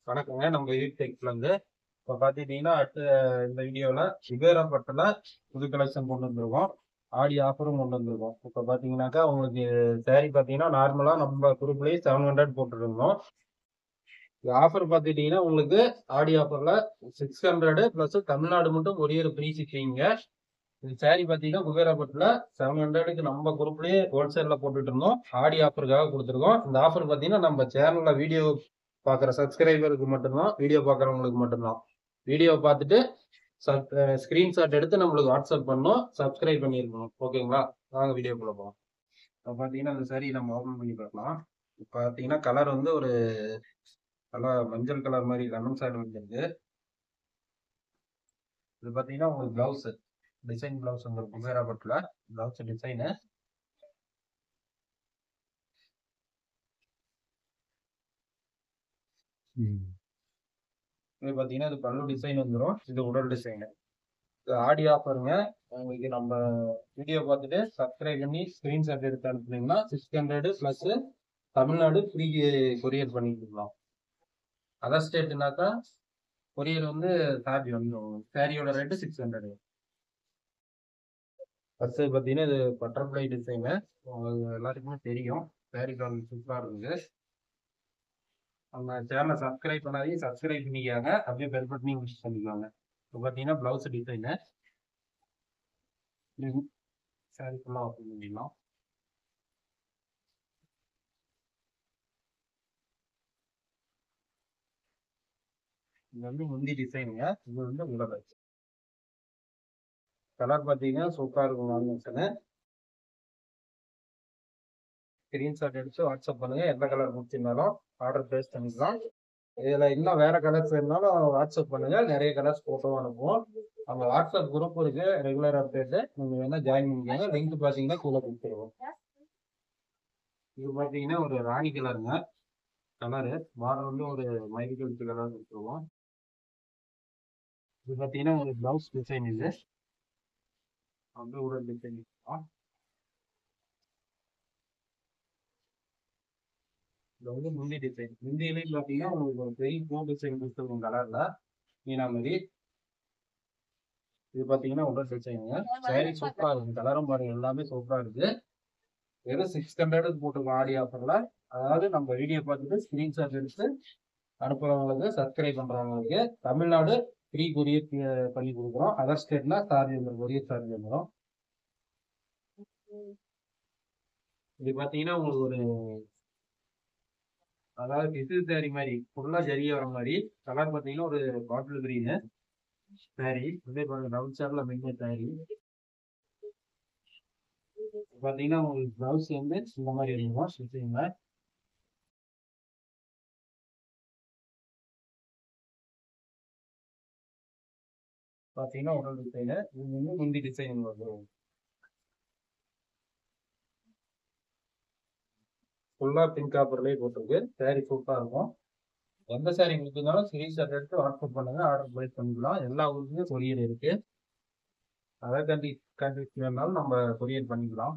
வணக்கங்க. நம்ம யூத் டெக்ஸ்லேருந்து இப்போ பார்த்துக்கிட்டிங்கன்னா அடுத்த இந்த வீடியோவில் சுபேரா பட்டில் புது கலெக்ஷன் கொண்டு வந்திருக்கோம். ஆடி ஆஃபரும் கொண்டு வந்திருக்கோம். இப்போ பார்த்தீங்கன்னாக்கா உங்களுக்கு saree பார்த்தீங்கன்னா நார்மலாக நம்ம குரூப்லேயே 700 போட்டுருந்தோம். இந்த ஆஃபர் பார்த்துக்கிட்டிங்கன்னா உங்களுக்கு ஆடி ஆஃபரில் 600 ப்ளஸ் தமிழ்நாடு மட்டும் கொரியர் ஃப்ரீ ஷிப்பிங்க. இந்த saree பார்த்தீங்கன்னா குபேரா பட்டில் 700க்கு நம்ம குரூப்லேயே ஹோல்சேலில் போட்டுட்டு இருந்தோம். ஆடி ஆஃபருக்காக கொடுத்துருக்கோம். இந்த ஆஃபர் பார்த்தீங்கன்னா நம்ம சேனலில் வீடியோ பார்க்குற சப்ஸ்கிரைபருக்கு மட்டும்தான், வீடியோ பார்க்குறவங்களுக்கு மட்டும்தான். வீடியோ பார்த்துட்டு ஸ்க்ரீன்ஷாட் எடுத்து நம்மளுக்கு வாட்ஸ்அப் பண்ணணும், சப்ஸ்கிரைப் பண்ணியிருக்கணும். ஓகேங்களா? வாங்க வீடியோக்குள்ள போகலாம். இப்போ பார்த்தீங்கன்னா இந்த சரி நம்ம ஓப்பன் பண்ணி பார்க்கலாம். இப்போ பார்த்தீங்கன்னா கலர் வந்து ஒரு நல்லா மஞ்சள் கலர் மாதிரி லெமன் சாட் வந்துருக்கு. இது பார்த்தீங்கன்னா உங்களுக்கு பிளவுஸ் டிசைன் பிளவுஸ் உங்களுக்கு குபேரா பட்டில் பிளவுஸ் டிசைனு. இது பார்த்தீங்கன்னா இது பல்லு டிசைன் வந்துடும். இது உடல் டிசைனு. இது ஆடி ஆஃபருங்க. உங்களுக்கு நம்ம வீடியோ பார்த்துட்டு சப்ஸ்கிரைப் பண்ணி ஸ்க்ரீன்ஷாட் எடுத்து அனுப்புனீங்கன்னா 600 ப்ளஸ் தமிழ்நாடு ஃப்ரீ கொரியர் பண்ணிக்கலாம். அதர் ஸ்டேட்னாக்கா கொரியர் வந்து சார்ஜ் வந்துடும். சாரியோட ரேட்டு 600. ஃபர்ஸ்ட் பார்த்தீங்கன்னா இது பட்டர்ஃப்ளை டிசைனு. எல்லாருக்குமே தெரியும். சாரி கலர் சூப்பராக இருக்குது. நம்ம சேனலை சப்ஸ்கிரைப் பண்ணாதீங்க, சப்ஸ்கிரைப் பண்ணிக்காங்க. அப்படியே பெல் பட்டனையும் யூஸ் பண்ணிக்குவாங்க. இப்போ பார்த்தீங்கன்னா பிளவுஸ் டிசைனு. சாரி ஃபுல்லாக ஓப்பன் பண்ணிடலாம். இது வந்து முந்தி டிசைனுங்க. இது வந்து உடல். கலர் பார்த்தீங்கன்னா சூப்பராக இருக்கும். காம்பினேஷனு. ஸ்க்ரீன்ஷாட் எடுத்து வாட்ஸ்அப் பண்ணுங்க. எந்த கலர் முடிச்சிருந்தாலும் ஆர்டர் பிளேஸ் பண்ணிக்கலாம். இதில் இன்னும் வேற கலர்ஸ் வேணுனாலும் வாட்ஸ்அப் பண்ணுங்க. நிறைய கலர்ஸ் போட்டோவும் அனுப்புவோம். நம்ம வாட்ஸ்அப் குரூப் இருக்கு, ரெகுலர் அப்டேட்டு. நீங்கள் வேணா ஜாயின் பண்ணிக்கோங்க. லிங்க் பார்த்தீங்கன்னா கீழே கொடுத்துருவோம். இது பார்த்தீங்கன்னா ஒரு ராணி கலருங்க. கலரு பார்டர் வந்து ஒரு மயில் கழுத்து கலர் கொடுத்துருவோம். இது பார்த்தீங்கன்னா ஒரு பிளவுஸ் டிசைன். இது வந்து ஒரு டிசைன். இது வந்து முந்தி டிசைன். முந்தியிலையும் பார்த்தீங்கன்னா உங்களுக்கு ஒரு பெரிய பூ டிசைன் கொடுத்துருக்கும் கலர்ல மீனா மாதிரி. இது பார்த்தீங்கன்னா உடல் டிசைனுங்க. சாரி சூப்பராக இருக்கும். கலரும் பாருங்க, எல்லாமே சூப்பராக இருக்கு. வெறும் 600 போட்டுருக்கோம் ஆடி ஆஃபர்ல. அதாவது நம்ம வீடியோ பார்த்துட்டு ஸ்கிரீன்ஷாட் எடுத்து அனுப்புறவங்களுக்கு, சப்ஸ்கிரைப் பண்றவங்களுக்கு தமிழ்நாடு ஃப்ரீ கொரியர் பண்ணி கொடுக்குறோம். அதர் ஸ்டேட்னா சார்ஜ் வந்துடும், கொரியர் சார்ஜ் வந்துடும். இது பார்த்தீங்கன்னா உங்களுக்கு ஒரு அதாவது பிசு சாரி மாதிரி ஃபுல்லா ஜரிய வர மாதிரி. கலர் பார்த்தீங்கன்னா ஒரு பாட்டில் கிரீனு சாரி. இதே பாருங்க ரவுண்ட் ஷேப்ல மெயின்ல சாரி. பார்த்தீங்கன்னா உங்களுக்கு பிளவுஸ் வந்து இந்த மாதிரி இருக்கும் ஸ்டிச்சிங்ல. பார்த்தீங்கன்னா ஒரு டிசைனு. இது வந்து முந்தி டிசைன் வரும். ஃபுல்லா பிங்க் காப்பர்லேயே போட்டிருக்கு. சாரி சூப்பராக இருக்கும். எந்த சாரி கொடுத்துருந்தாலும் ஸ்கிரீன்ஷாட் எடுத்து வாட்ஸ்அப் பண்ணுங்க, ஆர்டர் பிளேஸ் பண்ணிக்கலாம். எல்லா ஊருக்குமே கொரியர் இருக்கு. அதர் கண்ட்ரிஸ் வேணாலும் நம்ம கொரியர் பண்ணிக்கலாம்.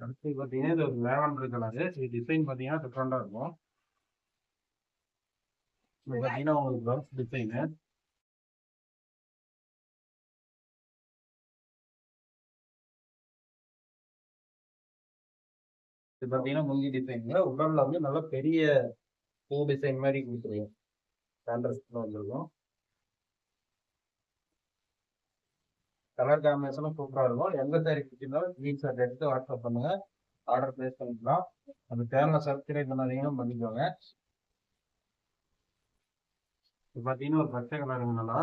அடுத்து பார்த்தீங்கன்னா இது ஒரு லேவண்டர் கலரு. இது டிசைன் பார்த்தீங்கன்னா டிஃப்ரெண்டாக இருக்கும். இது பார்த்தீங்கன்னா உங்களுக்கு பிளவுஸ் டிசைனு. இது பார்த்தீங்கன்னா முந்தி டிசைனுங்க. உடல்ல வந்து நல்ல பெரிய பூ டிசைன் மாதிரி கொடுத்துருவோம். கான்ட்ராஸ்ட்ல வந்துருக்கும். கலர் காம்பினேஷனும் சூப்பராக இருக்கும். எந்த சாரி பிடிச்சிருந்தாலும் ஸ்கிரீன்ஷாட் எடுத்து வாட்ஸ்அப் பண்ணுங்க, ஆர்டர் பிளேஸ் பண்ணிக்கலாம். அந்த சேனலை சப்ஸ்கிரைப் பண்ணாதீங்கன்னு பண்ணிக்கோங்க. இது பார்த்தீங்கன்னா ஒரு பச்சை கலருங்க. நல்லா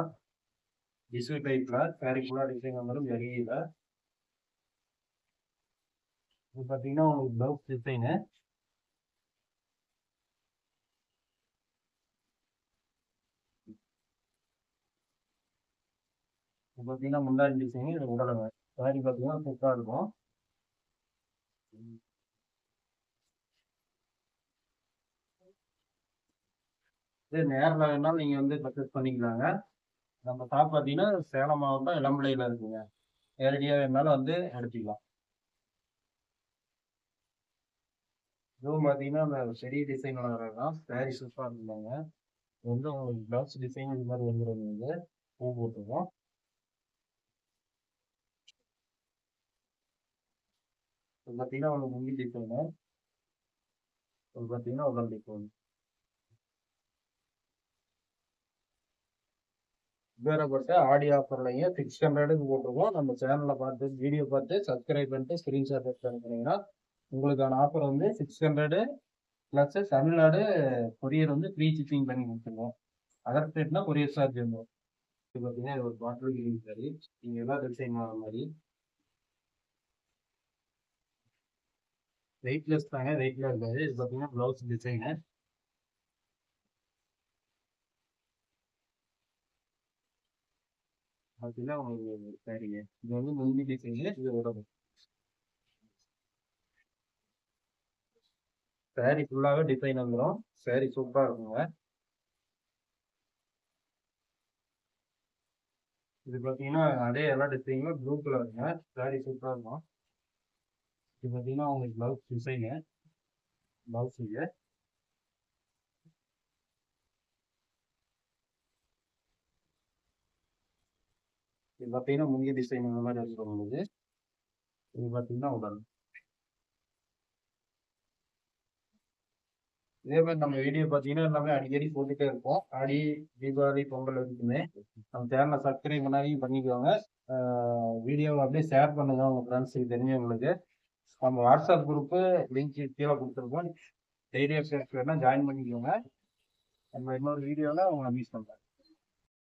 டிஷ்யூ டைப்ல சாரி ஃபுல்லாக டிசைன் வந்துடும் வெளியில. இது பார்த்தீங்கன்னா உங்களுக்கு பிளவுஸ் டிசைனு. இது பார்த்தீங்கன்னா முன்னாடி டிசைனு. இது உடலுங்க. சாரி பார்த்தீங்கன்னா சூப்பராக இருக்கும். இது நேரில் வேணாலும் நீங்கள் வந்து பர்ச்சேஸ் பண்ணிக்கலாங்க. நம்ம ஷாப் பார்த்தீங்கன்னா சேலம் மாவட்டம் இளம்பிள்ளையில் இருக்குங்க. நேரடியாக வேணாலும் வந்து எடுத்துக்கலாம். இதுவும் பார்த்தீங்கன்னா அந்த பெரிய டிசைன் வர்றதுதான் சாரி சூப்பராக இருந்தாங்க. வந்து உங்களுக்கு பிளவுஸ் டிசைன் இது மாதிரி வந்துடும். வந்து பூ போட்டுருவோம். இது பார்த்தீங்கன்னா உங்களுக்கு முங்கி டிசைனு. இது பார்த்தீங்கன்னா உடல் டிசைன். வேறப்பட்ட ஆடி ஆஃபர்லையும் 600க்கு போட்டிருக்கோம். நம்ம சேனலை பார்த்து வீடியோ பார்த்து சப்ஸ்கிரைப் பண்ணிட்டு ஸ்க்ரீன்ஷாட் எடுத்து அனுப்புனீங்கன்னா உங்களுக்கான ஆஃபர் வந்து 600 ப்ளஸ் தமிழ்நாடு கொரியர் வந்து ஃப்ரீ ஷிப்பிங் பண்ணி கொடுத்துருவோம். அதர் ஸ்டேட்னா கொரியர் சார்ஜ் வந்துடும். இது பார்த்தீங்கன்னா இது ஒரு பாட்டில் கிரீன் சாரி. நீங்கள் எல்லாம் டிசைன் ஆகிற மாதிரி வெயிட்லெஸ் தாங்க, வெயிட்ல இருக்காது. இது பார்த்தீங்கன்னா ப்ளவுஸ் டிசைனு. பார்த்தீங்கன்னா உங்களுக்கு சாரிங்க. இது வந்து முந்தி டிசைனு. இது உடம்பு சாரி ஃபுல்லாகவே டிசைன் வந்துடும். சாரி சூப்பராக இருக்குங்க. இது பார்த்தீங்கன்னா அதே எல்லா டிசைனும் ப்ளூ கலருங்க. சாரி சூப்பராக இருக்கும். இது பார்த்தீங்கன்னா உங்களுக்கு ப்ளவுஸ் டிசைனு. ப்ளவுஸ் இது. இது பார்த்தீங்கன்னா முந்தி டிசைன் இந்த மாதிரி வந்துடும் உங்களுக்கு. இது பார்த்தீங்கன்னா உடல். இதே மாதிரி நம்ம வீடியோ பார்த்தீங்கன்னா எல்லாமே அடிக்கடி போட்டுட்டே இருப்போம். ஆடி, தீபாவளி, பொங்கல் வரைக்குமே நம்ம சேனலை சப்ஸ்கிரைப் பண்ணாதையும் பண்ணிக்குவாங்க. வீடியோவை அப்படியே ஷேர் பண்ணுங்க உங்கள் ஃப்ரெண்ட்ஸுக்கு தெரிஞ்சவங்களுக்கு. நம்ம வாட்ஸ்அப் குரூப்பு லிங்க் கீழே கொடுத்துருக்கோம். டெய்லி அப்டேட்ஸ் வேணால் ஜாயின் பண்ணிக்கோங்க. நம்ம இன்னொரு வீடியோவில் உங்களை மீட் பண்ணுறேன்.